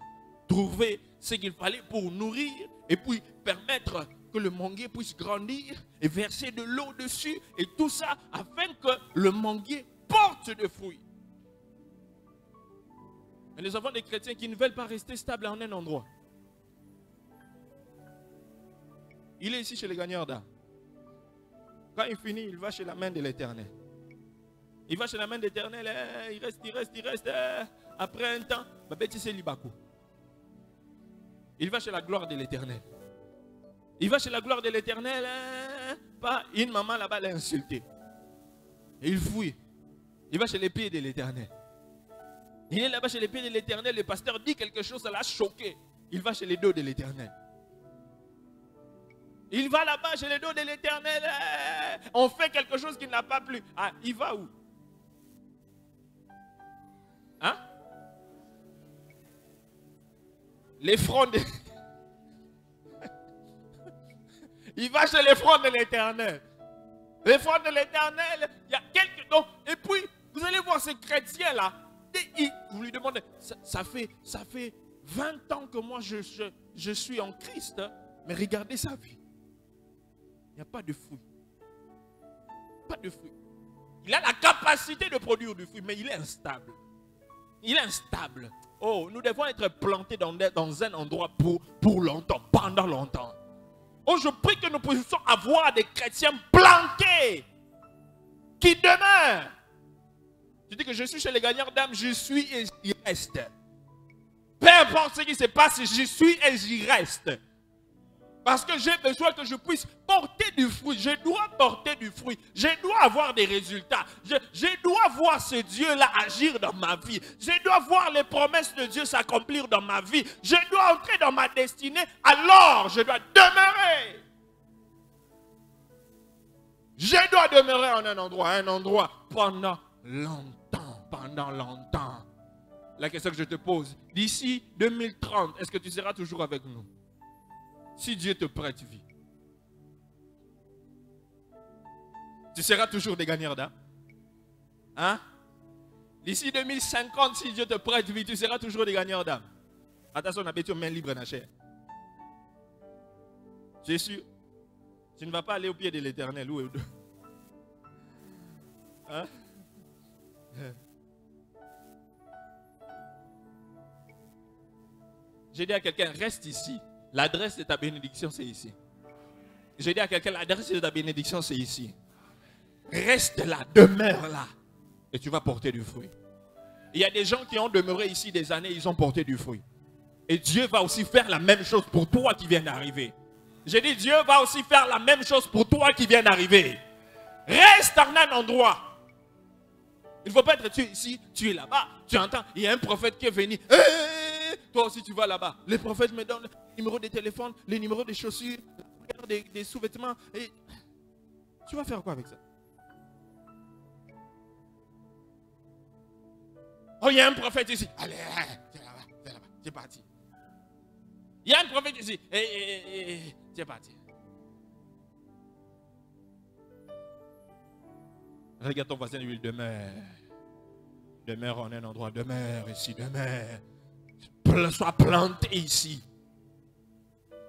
trouver ce qu'il fallait pour nourrir et puis permettre que le manguier puisse grandir et verser de l'eau dessus et tout ça afin que le manguier porte de fruits. Mais nous avons des chrétiens qui ne veulent pas rester stables en un endroit. Il est ici chez les gagnants d'âme. Quand il finit, il va chez la main de l'Éternel. Il va chez la main de l'Éternel, il reste. Après un temps, il va chez la gloire de l'Éternel. Il va chez la gloire de l'Éternel, pas une maman là-bas l'a insulté. Il fouille. Il va chez les pieds de l'Éternel. Il est là-bas chez les pieds de l'Éternel, le pasteur dit quelque chose, ça l'a choqué. Il va chez les dos de l'Éternel. Il va là-bas chez les dos de l'Éternel, on fait quelque chose qui n'a pas plu. Ah, il va où? Hein? Les fronts de... Il va chez les fronts de l'Éternel. Les fronts de l'Éternel, il y a quelques... Donc, et puis, vous allez voir ces chrétiens-là, vous lui demandez, ça fait 20 ans que moi je suis en Christ, mais regardez sa vie. Il n'y a pas de fruit. Pas de fruit. Il a la capacité de produire du fruit, mais il est instable. Il est instable. Oh, nous devons être plantés dans un endroit pour longtemps, pendant longtemps. Oh, je prie que nous puissions avoir des chrétiens plantés qui demeurent. Tu dis que je suis chez les gagnants d'âme, je suis et j'y reste. Peu importe ce qui se passe, j'y suis et j'y reste. Parce que j'ai besoin que je puisse porter du fruit. Je dois porter du fruit. Je dois avoir des résultats. Je dois voir ce Dieu-là agir dans ma vie. Je dois voir les promesses de Dieu s'accomplir dans ma vie. Je dois entrer dans ma destinée. Alors, je dois demeurer. Je dois demeurer en un endroit pendant longtemps. La question que je te pose, d'ici 2030, est-ce que tu seras toujours avec nous? Si Dieu te prête vie, tu seras toujours des gagnants d'âme. Hein? D'ici 2050, si Dieu te prête vie, tu seras toujours des gagnants d'âme. Attention, on a bêté aux mains libres dans la chair. C'est sûr. Tu ne vas pas aller au pied de l'Éternel. Où est le... Hein? J'ai dit à quelqu'un, reste ici. L'adresse de ta bénédiction, c'est ici. J'ai dit à quelqu'un, l'adresse de la bénédiction, c'est ici. Reste là, demeure là. Et tu vas porter du fruit. Il y a des gens qui ont demeuré ici des années, ils ont porté du fruit. Et Dieu va aussi faire la même chose pour toi qui viens d'arriver. J'ai dit, Dieu va aussi faire la même chose pour toi qui viens d'arriver. Reste en un endroit. Il ne faut pas être ici, tu es là-bas. Tu entends, il y a un prophète qui est venu. Toi aussi tu vas là-bas. Les prophètes me donnent les numéros de téléphone, les numéros des chaussures, des sous-vêtements. Et tu vas faire quoi avec ça? Oh, il y a un prophète ici. Allez, c'est là-bas, c'est parti. Il y a un prophète ici. C'est parti. Regarde ton voisin, lui, demeure. Demeure en un endroit, demeure ici, demeure. Sois planté ici.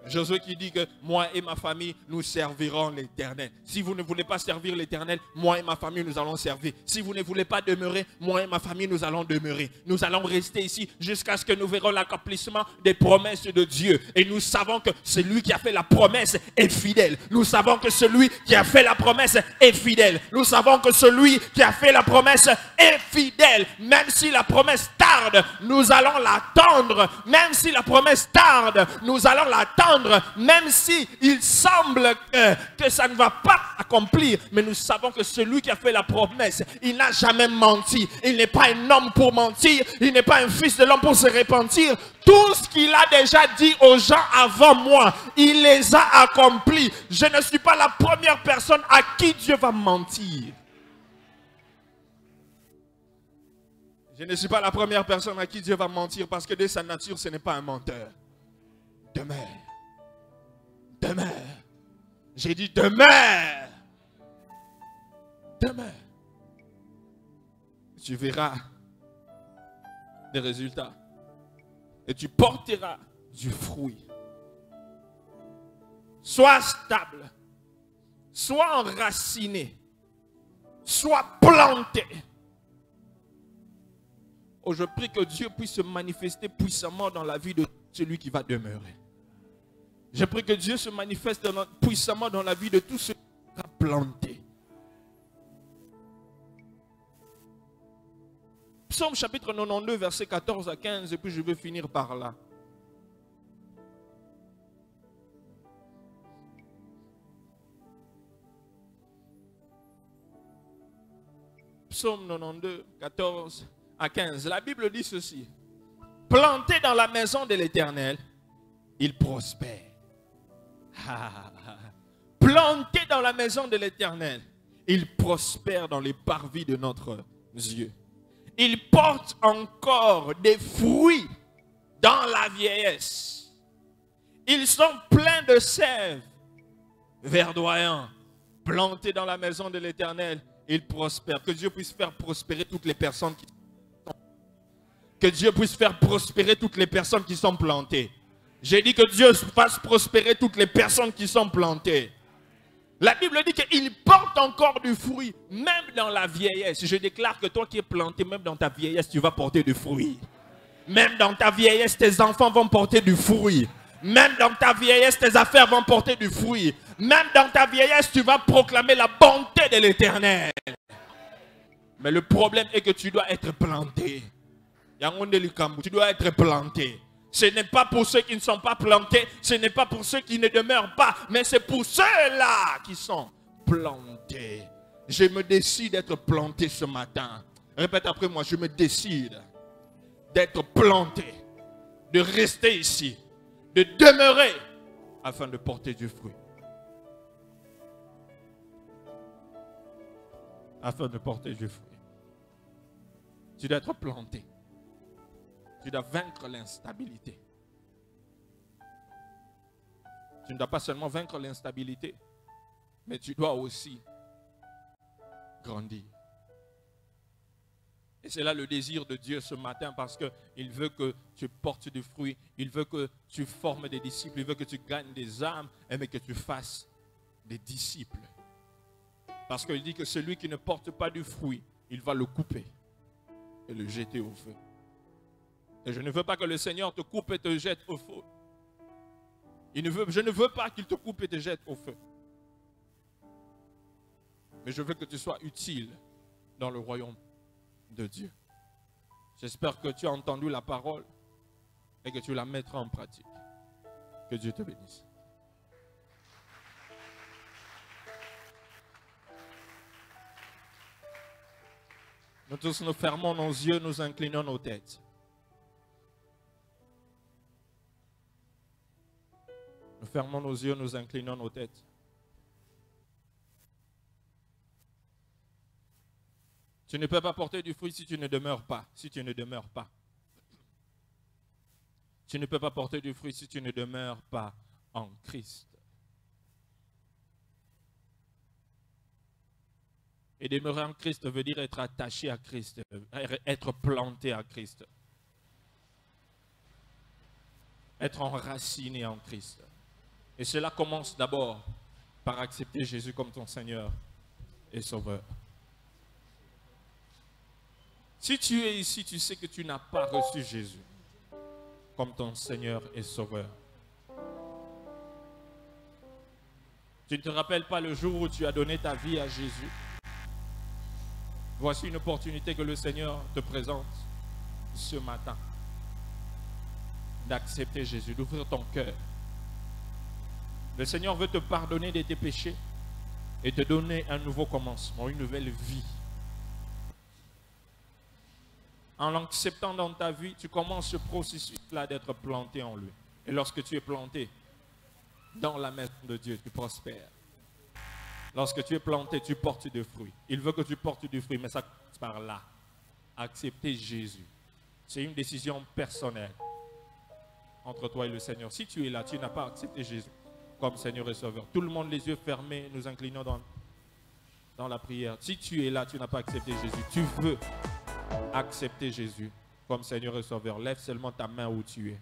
Josué qui dit que moi et ma famille, nous servirons l'Éternel. Si vous ne voulez pas servir l'Éternel, moi et ma famille, nous allons servir. Si vous ne voulez pas demeurer, moi et ma famille, nous allons demeurer. Nous allons rester ici jusqu'à ce que nous verrons l'accomplissement des promesses de Dieu. Et nous savons que celui qui a fait la promesse est fidèle. Nous savons que celui qui a fait la promesse est fidèle. Nous savons que celui qui a fait la promesse est fidèle. Même si la promesse tarde, nous allons l'attendre. Même si la promesse tarde, nous allons l'attendre. Même si il semble que ça ne va pas accomplir, mais nous savons que celui qui a fait la promesse, il n'a jamais menti. Il n'est pas un homme pour mentir, il n'est pas un fils de l'homme pour se repentir. Tout ce qu'il a déjà dit aux gens avant moi, il les a accomplis. Je ne suis pas la première personne à qui Dieu va mentir. Je ne suis pas la première personne à qui Dieu va mentir parce que de sa nature, ce n'est pas un menteur. Demeure. Demeure. J'ai dit demeure. Demeure. Tu verras des résultats. Et tu porteras du fruit. Sois stable. Sois enraciné. Sois planté. Oh, je prie que Dieu puisse se manifester puissamment dans la vie de celui qui va demeurer. Je prie que Dieu se manifeste puissamment dans la vie de tous ceux qui va planter. Psaume chapitre 92, versets 14 à 15, et puis je vais finir par là. Psaume 92, 14 à 15. La Bible dit ceci. Planté dans la maison de l'Éternel, il prospère. Planté dans la maison de l'Éternel, il prospère dans les parvis de notre Dieu. Il porte encore des fruits dans la vieillesse. Ils sont pleins de sève, verdoyants. Plantés dans la maison de l'Éternel, il prospère. Que Dieu puisse faire prospérer toutes les personnes qui sont. Que Dieu puisse faire prospérer toutes les personnes qui sont plantées. J'ai dit que Dieu fasse prospérer toutes les personnes qui sont plantées. La Bible dit qu'il porte encore du fruit, même dans la vieillesse. Je déclare que toi qui es planté, même dans ta vieillesse, tu vas porter du fruit. Même dans ta vieillesse, tes enfants vont porter du fruit. Même dans ta vieillesse, tes affaires vont porter du fruit. Même dans ta vieillesse, tu vas proclamer la bonté de l'Éternel. Mais le problème est que tu dois être planté. Tu dois être planté. Ce n'est pas pour ceux qui ne sont pas plantés, ce n'est pas pour ceux qui ne demeurent pas, mais c'est pour ceux-là qui sont plantés. Je me décide d'être planté ce matin. Répète après moi, je me décide d'être planté, de rester ici, de demeurer afin de porter du fruit. Afin de porter du fruit. Tu dois être planté. Tu dois vaincre l'instabilité. Tu ne dois pas seulement vaincre l'instabilité, mais tu dois aussi grandir. Et c'est là le désir de Dieu ce matin parce qu'il veut que tu portes du fruit, il veut que tu formes des disciples, il veut que tu gagnes des âmes, mais que tu fasses des disciples. Parce qu'il dit que celui qui ne porte pas du fruit, il va le couper et le jeter au feu. Et je ne veux pas que le Seigneur te coupe et te jette au feu. Je ne veux pas qu'il te coupe et te jette au feu. Mais je veux que tu sois utile dans le royaume de Dieu. J'espère que tu as entendu la parole et que tu la mettras en pratique. Que Dieu te bénisse. Nous tous, nous fermons nos yeux, nous inclinons nos têtes. Nous fermons nos yeux, nous inclinons nos têtes. Tu ne peux pas porter du fruit si tu ne demeures pas. Si tu ne demeures pas. Tu ne peux pas porter du fruit si tu ne demeures pas en Christ. Et demeurer en Christ veut dire être attaché à Christ, être planté à Christ. Être enraciné en Christ. Et cela commence d'abord par accepter Jésus comme ton Seigneur et Sauveur. Si tu es ici, tu sais que tu n'as pas reçu Jésus comme ton Seigneur et Sauveur. Tu ne te rappelles pas le jour où tu as donné ta vie à Jésus? Voici une opportunité que le Seigneur te présente ce matin. D'accepter Jésus, d'ouvrir ton cœur. Le Seigneur veut te pardonner de tes péchés et te donner un nouveau commencement, une nouvelle vie. En l'acceptant dans ta vie, tu commences ce processus-là d'être planté en lui. Et lorsque tu es planté dans la maison de Dieu, tu prospères. Lorsque tu es planté, tu portes des fruits. Il veut que tu portes du fruit, mais ça commence par là. Accepter Jésus. C'est une décision personnelle entre toi et le Seigneur. Si tu es là, tu n'as pas accepté Jésus comme Seigneur et Sauveur. Tout le monde les yeux fermés, nous inclinons dans la prière. Si tu es là, tu n'as pas accepté Jésus. Tu veux accepter Jésus comme Seigneur et Sauveur. Lève seulement ta main où tu es.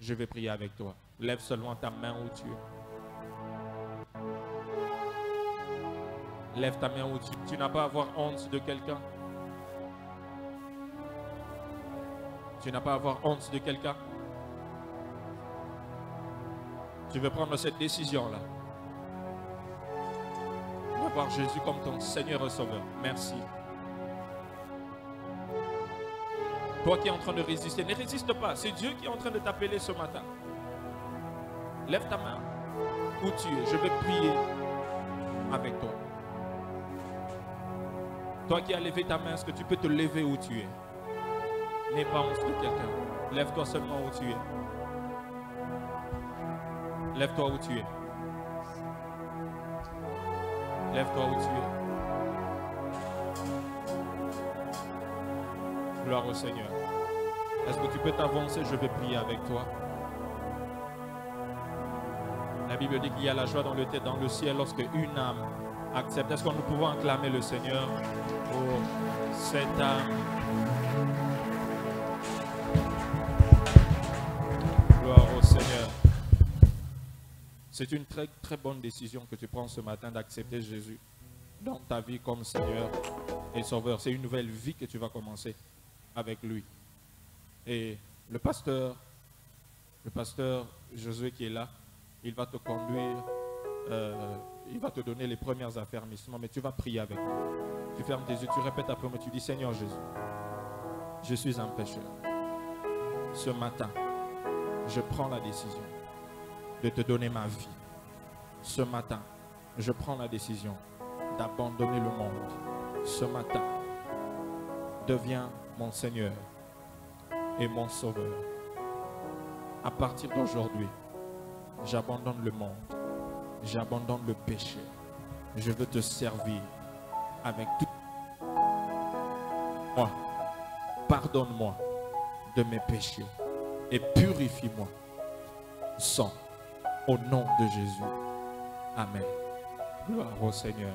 Je vais prier avec toi. Lève seulement ta main où tu es. Lève ta main où tu es. Tu n'as pas à avoir honte de quelqu'un. Tu n'as pas à avoir honte de quelqu'un. Tu veux prendre cette décision-là. D'avoir Jésus comme ton Seigneur et Sauveur. Merci. Toi qui es en train de résister, ne résiste pas. C'est Dieu qui est en train de t'appeler ce matin. Lève ta main où tu es. Je vais prier avec toi. Toi qui as levé ta main, est-ce que tu peux te lever où tu es? N'aie pas honte de quelqu'un. Lève-toi seulement où tu es. Lève-toi où tu es. Lève-toi où tu es. Gloire au Seigneur. Est-ce que tu peux t'avancer? Je vais prier avec toi. La Bible dit qu'il y a la joie dans le ciel lorsque une âme accepte. Est-ce que nous pouvons acclamer le Seigneur pour cette âme? Gloire au Seigneur. C'est une très très bonne décision que tu prends ce matin d'accepter Jésus dans ta vie comme Seigneur et Sauveur. C'est une nouvelle vie que tu vas commencer avec lui. Et le pasteur Josué qui est là, il va te conduire, il va te donner les premiers affermissements, mais tu vas prier avec lui. Tu fermes tes yeux, tu répètes après moi, tu dis: Seigneur Jésus, je suis un pécheur. Ce matin, je prends la décision de te donner ma vie. Ce matin, je prends la décision d'abandonner le monde. Ce matin, deviens mon Seigneur et mon Sauveur. À partir d'aujourd'hui, j'abandonne le monde. J'abandonne le péché. Je veux te servir avec tout. Moi, pardonne-moi de mes péchés et purifie-moi. Sang, au nom de Jésus. Amen. Gloire au Seigneur.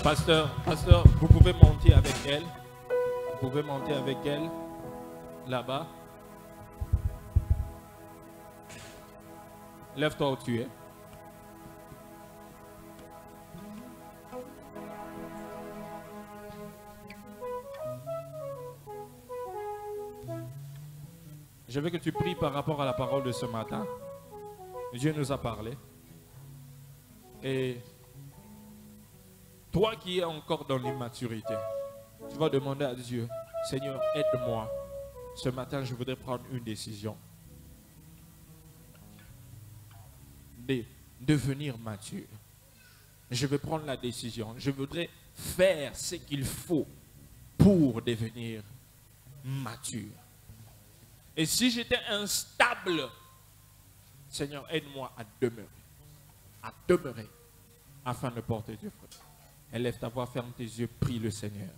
Pasteur, vous pouvez monter avec elle. Vous pouvez monter avec elle. Là-bas. Lève-toi où tu es. Je veux que tu pries par rapport à la parole de ce matin. Dieu nous a parlé. Et toi qui es encore dans l'immaturité, tu vas demander à Dieu, Seigneur, aide-moi. Ce matin, je voudrais prendre une décision. De devenir mature. Je veux prendre la décision. Je voudrais faire ce qu'il faut pour devenir mature. Et si j'étais instable, Seigneur, aide-moi à demeurer, afin de porter du fruit. Élève ta voix, ferme tes yeux, prie le Seigneur.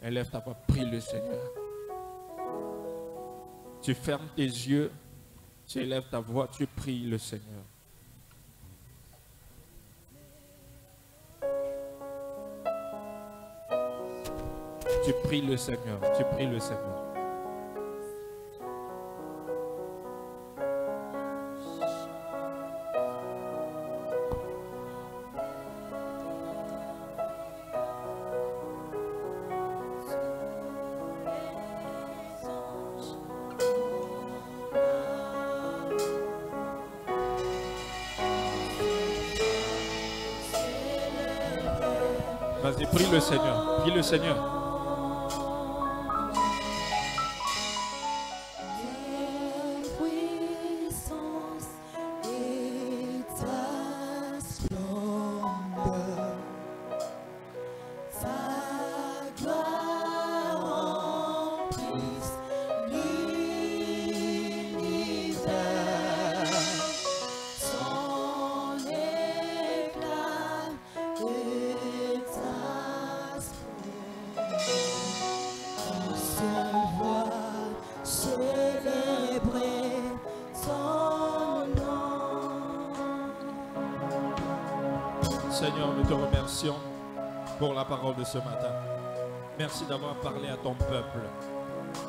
Élève ta voix, prie le Seigneur. Tu fermes tes yeux, tu élèves ta voix, tu pries le Seigneur. Tu pries le Seigneur, tu pries le Seigneur. Vas-y, prie le Seigneur, prie le Seigneur. Seigneur, nous te remercions pour la parole de ce matin. Merci d'avoir parlé à ton peuple.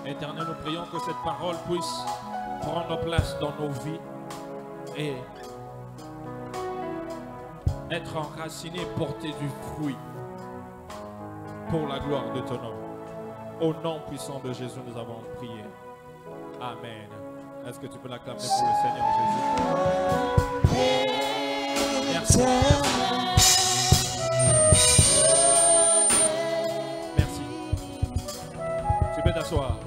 Éternel, nous prions que cette parole puisse prendre place dans nos vies et être enracinée, porter du fruit pour la gloire de ton nom. Au nom puissant de Jésus, nous avons prié. Amen. Est-ce que tu peux l'acclamer pour le Seigneur Jésus? Merci. Merci. Tu peux t'asseoir.